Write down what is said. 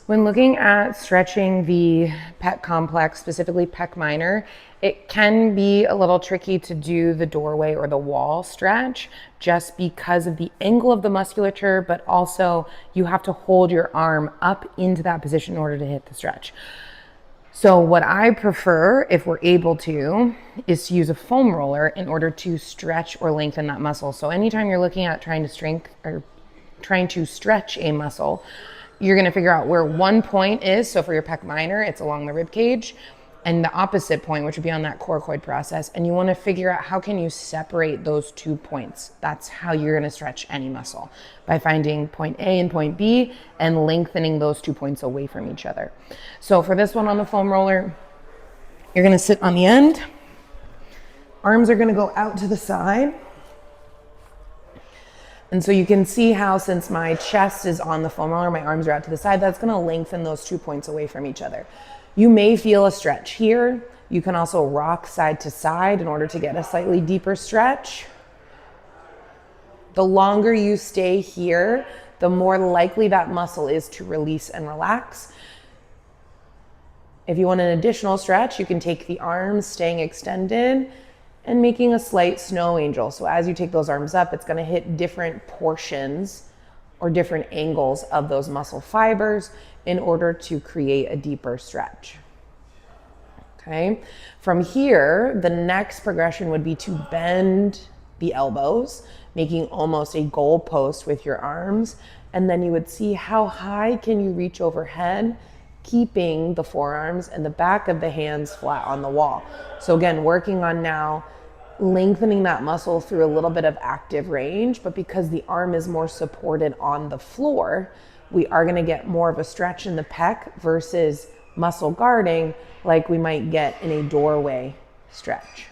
When looking at stretching the pec complex, specifically pec minor, it can be a little tricky to do the doorway or the wall stretch just because of the angle of the musculature, but also you have to hold your arm up into that position in order to hit the stretch. So what I prefer, if we're able to, is to use a foam roller in order to stretch or lengthen that muscle. So anytime you're looking at trying to stretch a muscle, you're going to figure out where one point is. So for your pec minor, it's along the rib cage, and the opposite point, which would be on that coracoid process. And you want to figure out how can you separate those 2 points. That's how you're going to stretch any muscle, by finding point A and point B and lengthening those 2 points away from each other. So for this one on the foam roller, you're going to sit on the end. Arms are going to go out to the side. And so you can see how, since my chest is on the foam roller, my arms are out to the side, that's going to lengthen those 2 points away from each other. You may feel a stretch here. You can also rock side to side in order to get a slightly deeper stretch. The longer you stay here, the more likely that muscle is to release and relax. If you want an additional stretch, you can take the arms staying extended and making a slight snow angel. So as you take those arms up, it's going to hit different portions or different angles of those muscle fibers in order to create a deeper stretch. Okay. From here, the next progression would be to bend the elbows, making almost a goal post with your arms. And then you would see how high can you reach overhead, keeping the forearms and the back of the hands flat on the wall. So again, working on now lengthening that muscle through a little bit of active range, but because the arm is more supported on the floor, we are going to get more of a stretch in the pec versus muscle guarding like we might get in a doorway stretch.